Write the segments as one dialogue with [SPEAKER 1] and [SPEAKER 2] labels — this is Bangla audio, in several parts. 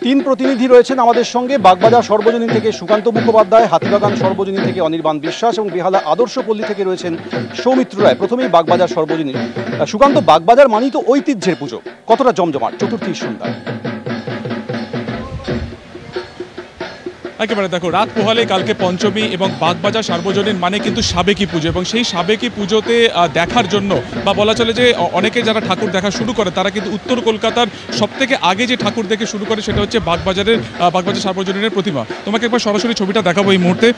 [SPEAKER 1] তিন প্রতিনিধি রয়েছেন আমাদের সঙ্গে। বাগবাজার সর্বজনীন থেকে সুকান্ত মুখোপাধ্যায়, হাতিবাগান সর্বজনীন থেকে অনির্বাণ বিশ্বাস এবং বেহালা আদর্শপল্লী থেকে রয়েছেন সৌমিত্র রায়। প্রথমেই বাগবাজার সর্বজনীন। সুকান্ত, বাগবাজার মানেই তো ঐতিহ্যের পুজো, কতটা জমজমাট চতুর্থীর সন্ধ্যায়?
[SPEAKER 2] একেবারে দেখো, রাত পোহালে কালকে পঞ্চমী এবং বাগবাজার সার্বজনীন মানে কিন্তু সাবেকি পুজো, এবং সেই সাবেকি পুজোতে দেখার জন্য বা বলা চলে যে অনেকে যারা ঠাকুর দেখা শুরু করে তারা কিন্তু উত্তর কলকাতার সবথেকে আগে যে ঠাকুর দেখে শুরু করে সেটা হচ্ছে বাগবাজার সার্বজনীনের প্রতিমা। তোমাকে একবার সরাসরি ছবিটা দেখাবো এই মুহূর্তে,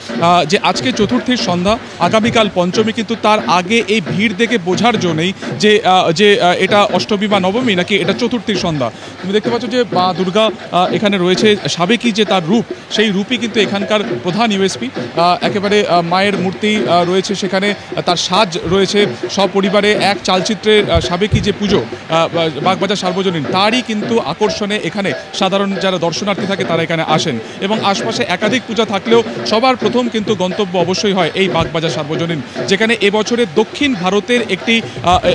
[SPEAKER 2] যে আজকে চতুর্থীর সন্ধ্যা, আগামীকাল পঞ্চমী, কিন্তু তার আগে এই ভিড় দেখে বোঝার জন্যই যে এটা অষ্টমী বা নবমী নাকি এটা চতুর্থীর সন্ধ্যা। তুমি দেখতে পাচ্ছ যে মা দুর্গা এখানে রয়েছে, সাবেকি যে তার রূপ, সেই রূপই কিন্তু এখানকার প্রধান ইউএসপি। একেবারে মায়ের মূর্তি রয়েছে সেখানে, তার সাজ রয়েছে, সপরিবারে এক চালচিত্রের সাবেকি যে পুজো বাগবাজার সার্বজনীন, তারই কিন্তু আকর্ষণে এখানে সাধারণ যারা দর্শনার্থী থাকে তারা এখানে আসেন। এবং আশপাশে একাধিক পূজা থাকলেও সবার প্রথম কিন্তু গন্তব্য অবশ্যই হয় এই বাগবাজার সার্বজনীন, যেখানে এবছরে দক্ষিণ ভারতের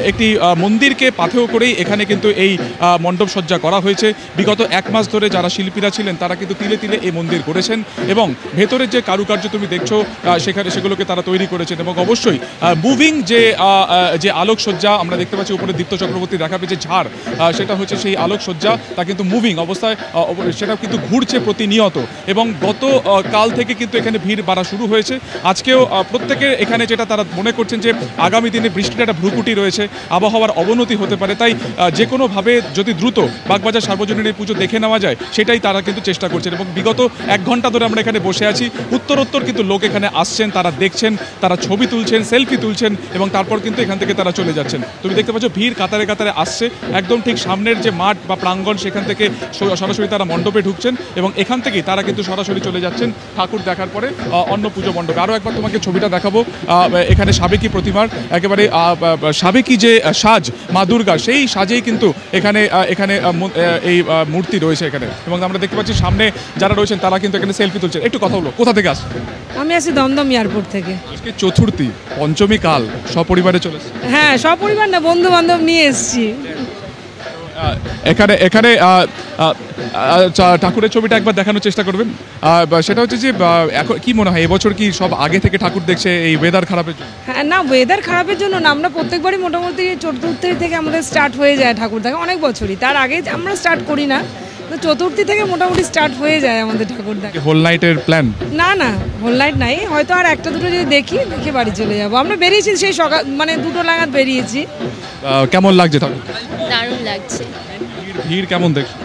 [SPEAKER 2] একটি মন্দিরকে পাথেয় করেই এখানে কিন্তু এই মণ্ডপ সজ্জা করা হয়েছে। বিগত এক মাস ধরে যারা শিল্পীরা ছিলেন তারা কিন্তু তিলে তিলে এই মন্দির করেছেন, এবং ভেতরের যে কারুকার্য তুমি দেখছো সেগুলোকে তারা তৈরি করেছেন। এবং অবশ্যই মুভিং যে আলোকসজ্জা আমরা দেখতে পাচ্ছি উপরে, দীপ্ত চক্রবর্তী দেখাবে যে ঝাড়, সেটা হচ্ছে সেই আলোকসজ্জা, তা কিন্তু মুভিং অবস্থায় সেটা কিন্তু ঘুরছে প্রতিনিয়ত। এবং গত কাল থেকে কিন্তু এখানে ভিড় বাড়া শুরু হয়েছে। আজকেও প্রত্যেকের এখানে যেটা তারা মনে করছেন যে আগামী দিনে বৃষ্টির একটা ভ্রুকুটি রয়েছে, আবহাওয়ার অবনতি হতে পারে, তাই যে কোনোভাবে যদি দ্রুত বাগবাজার সার্বজনীনের পুজো দেখে নেওয়া যায় সেটাই তারা কিন্তু চেষ্টা করছেন। এবং বিগত 1 ঘন্টা ধরে আমরা এখানে বসে আছি, উত্তরোত্তর কিন্তু লোক এখানে আসছেন, তারা দেখছেন, তারা ছবি তুলছেন, সেলফি তুলছেন, এবং তারপর কিন্তু এখান থেকে তারা চলে যাচ্ছেন। তুমি দেখতে পাচ্ছ ভিড় কাতারে কাতারে আসছে, একদম ঠিক সামনের যে মাঠ বা প্রাঙ্গণ সেখান থেকে সরাসরি তারা মণ্ডপে ঢুকছেন, এবং এখান থেকেই তারা কিন্তু সরাসরি চলে যাচ্ছেন ঠাকুর দেখার পরে অন্য পুজো মণ্ডপে। আরও একবার তোমাকে ছবিটা দেখাবো, এখানে সাবেকি প্রতিমার একেবারে সাবেকি যে সাজ মা দুর্গা, সেই সাজেই কিন্তু এখানে এই মূর্তি রয়েছে এখানে। এবং আমরা দেখতে পাচ্ছি সামনে যারা রয়েছেন তারা কিন্তু এখানে সেলফি তুলছেন। একটু কথা বলো, কোথা থেকে আসছে?
[SPEAKER 3] আমি আসি দমদম এয়ারপোর্ট থেকে।
[SPEAKER 2] আজকে চতুর্থী, পঞ্চমী কাল, সপরিবারে চলেছে?
[SPEAKER 3] হ্যাঁ, সপরিবার না, বন্ধু বান্ধব নিয়ে এসেছি।
[SPEAKER 2] এখানে ঠাকুরের ছবিটা একবার দেখানোর চেষ্টা করবেন। সেটা হচ্ছে যে এখন কি মনে হয় এবছর কি সব আগে থেকে ঠাকুর দেখছে এই ওয়েদার খারাপের জন্য?
[SPEAKER 3] হ্যাঁ, না, ওয়েদার খারাপের জন্য না, আমরা প্রত্যেকবারই মোটামুটি চতুর্থী থেকে আমাদের স্টার্ট হয়ে যায় ঠাকুর দেখা, অনেক বছরই। তার আগে আমরা স্টার্ট করি না, তো চতুর্থী থেকে মোটামুটি স্টার্ট হয়ে যায় আমাদের ঠাকুর দেখা।
[SPEAKER 2] হোল নাইটের প্ল্যান?
[SPEAKER 3] না, হোল নাইট নাই, হয়তো আর একটা দুটো যদি দেখে বাড়ি চলে যাবো। আমরা বেরিয়েছি সেই সকাল, মানে 2টো নাগাদ বেরিয়েছি।
[SPEAKER 2] কেমন লাগছে ঠাকুর?
[SPEAKER 4] দারুণ লাগছে।
[SPEAKER 2] ভিড় কেমন দেখছো?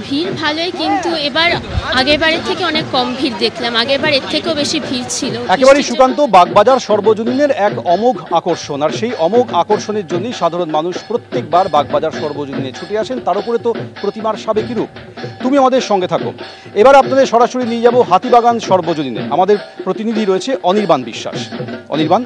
[SPEAKER 4] ভিড় ভালোই, কিন্তু এবার আগেরবারের থেকে অনেক কম ভিড় দেখলাম, আগেরবার এর থেকেও বেশি ভিড় ছিল।
[SPEAKER 1] একেবারেই সুকান্ত, বাগবাজার সর্বজনীনের এক অমোঘ আকর্ষণ, আর সেই অমোঘ আকর্ষণের জন্যই সাধারণ মানুষ প্রত্যেকবার বাগবাজার সর্বজনীনে ছুটে আসেন। তার উপরে তো প্রতিমার সাবেকি রূপ। তুমি আমাদের সঙ্গে থাকো, এবার আপনাদের সরাসরি নিয়ে যাব হাতিবাগান সর্বজনীনে। আমাদের প্রতিনিধি রয়েছে অনির্বাণ বিশ্বাস। অনির্বাণ,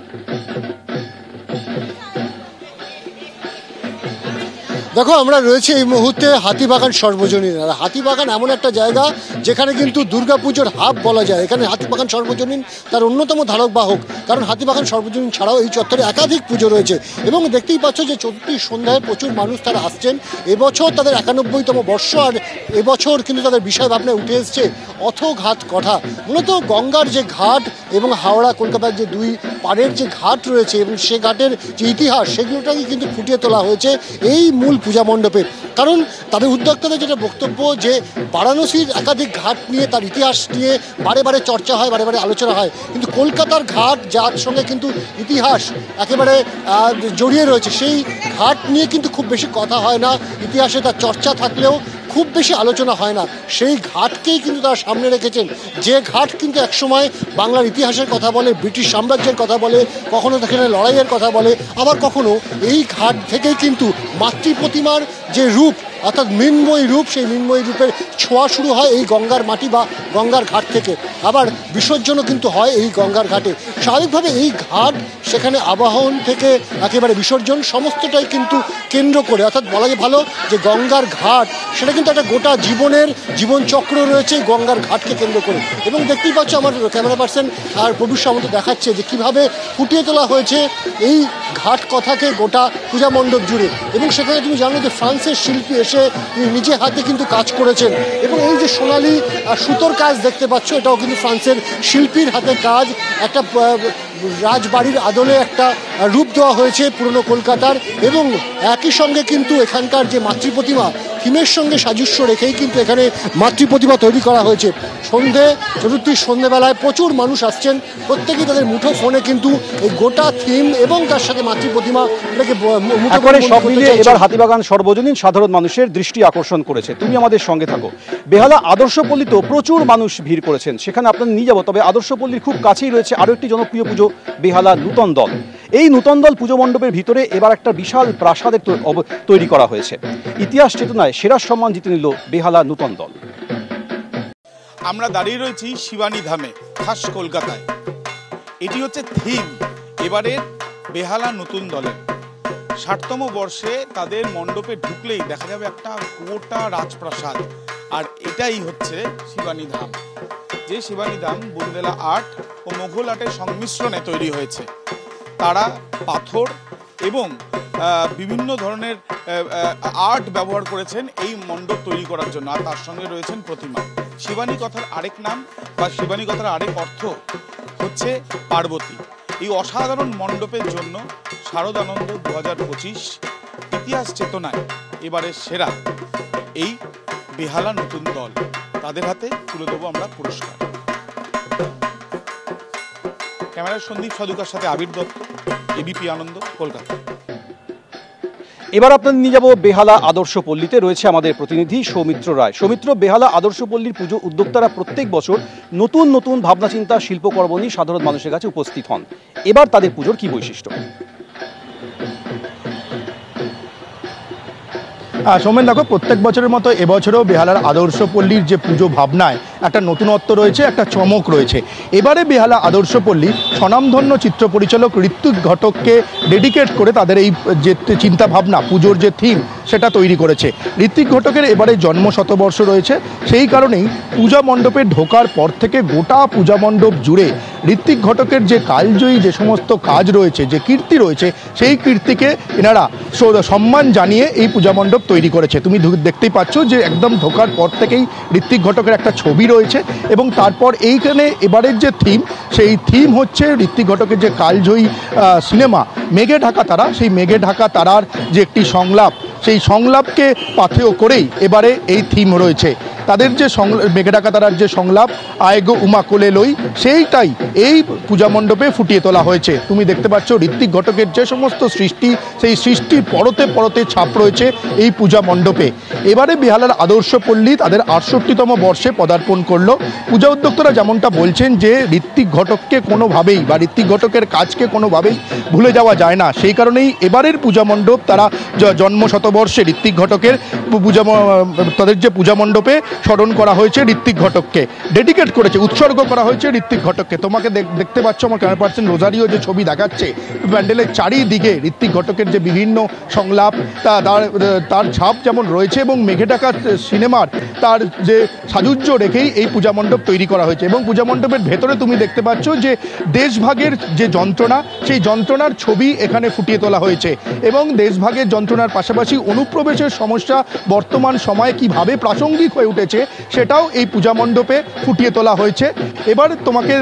[SPEAKER 5] দেখো, আমরা রয়েছে এই মুহূর্তে হাতিবাগান সর্বজনীন। আর হাতিবাগান এমন একটা জায়গা যেখানে কিন্তু দুর্গাপুজোর হাব বলা যায়। এখানে হাতিবাগান সর্বজনীন তার অন্যতম ধারক বাহক, কারণ হাতিবাগান সর্বজনীন ছাড়াও এই চত্বরে একাধিক পুজো রয়েছে। এবং দেখতেই পাচ্ছ যে চতুর্থীর সন্ধ্যায় প্রচুর মানুষ তারা আসছেন। এবছর তাদের 91তম বর্ষ, আর এবছর কিন্তু তাদের বিষয় ভাবনায় উঠে এসছে অথঘাত কথা। মূলত গঙ্গার যে ঘাট এবং হাওড়া কলকাতার যে 2 পাড়ের যে ঘাট রয়েছে এবং সে ঘাটের যে ইতিহাস, সেগুলোটাকে কিন্তু ফুটিয়ে তোলা হয়েছে এই মূল পূজা মণ্ডপে। কারণ তাদের উদ্যোক্তাদের যেটা বক্তব্য, যে বারাণসীর একাধিক ঘাট নিয়ে, তার ইতিহাস নিয়ে বারে বারে চর্চা হয়, বারে বারে আলোচনা হয়, কিন্তু কলকাতার ঘাট যার সঙ্গে কিন্তু ইতিহাস একেবারে জড়িয়ে রয়েছে, সেই ঘাট নিয়ে কিন্তু খুব বেশি কথা হয় না। ইতিহাসে তার চর্চা থাকলেও খুব বেশি আলোচনা হয় না। সেই ঘাটকেই কিন্তু তারা সামনে রেখেছেন, যে ঘাট কিন্তু একসময় বাংলার ইতিহাসের কথা বলে, ব্রিটিশ সাম্রাজ্যের কথা বলে, কখনো সেখানে লড়াইয়ের কথা বলে, আবার কখনো এই ঘাট থেকেই কিন্তু মাতৃ প্রতিমার যে রূপ, অর্থাৎ মৃন্ময়ী রূপ, সেই মৃন্ময়ী রূপের ছোঁয়া শুরু হয় এই গঙ্গার মাটি বা গঙ্গার ঘাট থেকে। আবার বিসর্জনও কিন্তু হয় এই গঙ্গার ঘাটে। স্বাভাবিকভাবে এই ঘাট, সেখানে আবাহন থেকে একেবারে বিসর্জন, সমস্তটাই কিন্তু কেন্দ্র করে, অর্থাৎ বলা যায় ভালো যে গঙ্গার ঘাট সেটা কিন্তু একটা গোটা জীবনচক্র রয়েছে এই গঙ্গার ঘাটকে কেন্দ্র করে। এবং দেখতেই পাচ্ছ আমার ক্যামেরা পার্সন আর প্রভুর সামন্ত দেখাচ্ছে যে কীভাবে ফুটিয়ে তোলা হয়েছে এই ঘাট কথাকে গোটা পূজা মণ্ডপ জুড়ে। এবং সেখানে তুমি জানো যে ফ্রান্স ফ্রান্সের শিল্পী এসে তিনি নিজে হাতে কিন্তু কাজ করেছেন এবং এই যে সোনালি সুতোর কাজ দেখতে পাচ্ছ এটাও কিন্তু ফ্রান্সের শিল্পীর হাতে কাজ। একটা রাজবাড়ির আদলে একটা রূপ দেওয়া হয়েছে পুরনো কলকাতার এবং একই সঙ্গে কিন্তু এখানকার যে মাতৃপ্রতিমা থিমের সঙ্গে সাদৃশ্য রেখেই কিন্তু এখানে মাতৃপ্রতিমা তৈরি করা হয়েছে। চতুর্থীর সন্ধ্যেবেলায় প্রচুর মানুষ আসছেন, প্রত্যেকেই তাদের মুঠো ফোনে কিন্তু এই গোটা থিম এবং তার সাথে মাতৃপ্রতিমা এটাকে
[SPEAKER 1] সব মিলিয়ে এবার হাতিবাগান সর্বজনীন সাধারণ মানুষের দৃষ্টি আকর্ষণ করেছে। তুমি আমাদের সঙ্গে থাকো। বেহালা আদর্শপল্লীতেও প্রচুর মানুষ ভিড় করেছেন, সেখানে আপনার নিয়ে যাবো। তবে আদর্শপল্লীর খুব কাছেই রয়েছে আরও একটি জনপ্রিয় পুজো, বেহালা নূতন দল। এই নূতন দল পুজো মণ্ডপের ভিতরে এবার একটা বিশাল প্রাসাদের তৈরি করা হয়েছে। ইতিহাস চেতনায় সেরা সম্মান জিতে নিল বেহালা নূতন দল।
[SPEAKER 6] আমরা দাঁড়িয়ে রয়েছি শিবানী ধামে, খাস কলকাতায়। এটি হচ্ছে থিম এবারের বেহালা নতুন দলের ৬০তম বর্ষে। তাদের মণ্ডপে ঢুকলেই দেখা যাবে একটা গোটা রাজপ্রাসাদ, আর এটাই হচ্ছে শিবানী ধাম। যে শিবানী ধাম বুন্দেলা আর্ট ও মোঘল আর্টের সংমিশ্রণে তৈরি হয়েছে। তারা পাথর এবং বিভিন্ন ধরনের আর্ট ব্যবহার করেছেন এই মণ্ডপ তৈরি করার জন্য, আর তার সঙ্গে রয়েছেন প্রতিমা। শিবানী কথার আরেক নাম বা শিবানী কথার আরেক অর্থ হচ্ছে পার্বতী। এই অসাধারণ মণ্ডপের জন্য শারদানন্দ 2025 ইতিহাস চেতনায় এবারে সেরা এই বেহালা নতুন দল। তাদের হাতে তুলে দেবো আমরা পুরস্কার। ক্যামেরার সন্দীপ সাধুকার সাথে আবির দত্ত, এবিপি আনন্দ, কলকাতা।
[SPEAKER 1] এবার আপনাদের নিয়ে যাব বেহালা আদর্শপল্লীতে। রয়েছে আমাদের প্রতিনিধি সৌমিত্র রায়। সৌমিত্র, বেহালা আদর্শপল্লীর পুজো উদ্যোক্তারা প্রত্যেক বছর নতুন নতুন ভাবনা চিন্তা শিল্পকর্ম নিয়ে সাধারণ মানুষের কাছে উপস্থিত হন। এবার তাদের পুজোর কি বৈশিষ্ট্য?
[SPEAKER 7] সৌমেন, দেখো, প্রত্যেক বছরের মতো এবছরেও বেহালার আদর্শপল্লীর যে পুজো ভাবনায় একটা নতুনত্ব রয়েছে, একটা চমক রয়েছে। এবারে বেহালা আদর্শপল্লী স্বনামধন্য চিত্র পরিচালক ঋত্বিক ঘটককে ডেডিকেট করে তাদের এই যে চিন্তা ভাবনা, পুজোর যে থিম, সেটা তৈরি করেছে। ঋত্বিক ঘটকের এবারে জন্ম শতবর্ষ রয়েছে, সেই কারণেই পূজা মণ্ডপে ঢোকার পর থেকে গোটা পূজা মণ্ডপ জুড়ে ঋত্বিক ঘটকের যে কালজয়ী যে সমস্ত কাজ রয়েছে, যে কীর্তি রয়েছে, সেই কীর্তিকে এনারা সম্মান জানিয়ে এই পূজা মণ্ডপ তৈরি করেছে। তুমি দেখতেই পাচ্ছ যে একদম ঢোকার পর থেকেই ঋত্বিক ঘটকের একটা ছবি রয়েছে এবং তারপর এইখানে এবারের যে থিম, সেই থিম হচ্ছে ঋত্বিক ঘটকের যে কালজয়ী সিনেমা মেঘে ঢাকা তারা, সেই মেঘে ঢাকা তারার যে একটি সংলাপ, সেই সংলাপকে পাথেয় করেই এবারে এই থিম রয়েছে। তাদের যে মেঘে ঢাকা তারার যে সংলাপ আয়গো উমা কোলে লই, সেইটাই এই পূজা মণ্ডপে ফুটিয়ে তোলা হয়েছে। তুমি দেখতে পাচ্ছ ঋত্বিক ঘটকের যে সমস্ত সৃষ্টি, সেই সৃষ্টির পরতে পরতে ছাপ রয়েছে এই পূজা মণ্ডপে। এবারে বেহালার আদর্শপল্লী তাদের ৬৮তম বর্ষে পদার্পণ করলো। পূজা উদ্যোক্তারা যেমনটা বলছেন যে ঋত্বিক ঘটককে কোনোভাবেই বা ঋত্বিক ঘটকের কাজকে কোনোভাবেই ভুলে যাওয়া যায় না, সেই কারণেই এবারের পূজা মণ্ডপ তারা জন্ম শতবর্ষে ঋত্বিক ঘটকের তাদের যে পূজা মণ্ডপে স্মরণ করা হয়েছে ঋত্বিক ঘটককে, ডেডিকেট করেছে, উৎসর্গ করা হয়েছে ঋত্বিক ঘটককে। তোমাকে দেখতে পাচ্ছ আমার ক্যামেরা পার্সন রোজারিও যে ছবি দেখাচ্ছে, প্যান্ডেলের চারিদিকে ঋত্বিক ঘটকের যে বিভিন্ন সংলাপ, তার ছাপ যেমন রয়েছে এবং মেঘে ঢাকা সিনেমার তার যে সাজুজ্য রেখেই এই পূজা মণ্ডপ তৈরি করা হয়েছে। এবং পূজা মণ্ডপের ভেতরে তুমি দেখতে পাচ্ছ যে দেশভাগের যে যন্ত্রণা, সেই যন্ত্রণার ছবি এখানে ফুটিয়ে তোলা হয়েছে এবং দেশভাগের যন্ত্রণার পাশাপাশি অনুপ্রবেশের সমস্যা বর্তমান সময়ে কিভাবে প্রাসঙ্গিক হয়ে উঠেছে সেটাও এই পূজা মণ্ডপে ফুটিয়ে তোলা হয়েছে। এবার তোমাকে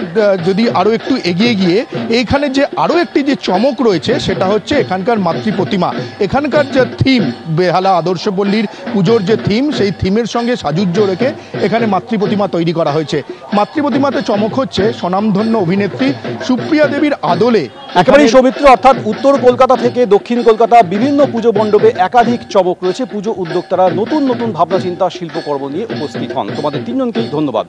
[SPEAKER 7] যদি আরও একটু এগিয়ে গিয়ে এইখানে যে আরও একটি যে চমক রয়েছে সেটা হচ্ছে এখানকার মাতৃপ্রতিমা। এখানকার যে থিম, বেহালা আদর্শপল্লীর পুজোর যে থিম, সেই থিমের সঙ্গে সাজুজ্য রেখে এখানে মাতৃপ্রতিমা তৈরি করা হয়েছে। মাতৃপ্রতিমাতে চমক হচ্ছে স্বনামধন্য অভিনেত্রী সুপ্রিয়া দেবীর আদলে।
[SPEAKER 1] একেবারেই সৌমিত্র, অর্থাৎ উত্তর কলকাতা থেকে দক্ষিণ কলকাতা বিভিন্ন পুজো মণ্ডপে একাধিক চমক রয়েছে। পুজো উদ্যোক্তারা নতুন নতুন ভাবনা চিন্তা শিল্পকর্ম নিয়ে উপস্থিত হন। তোমাদের তিনজনকেই ধন্যবাদ।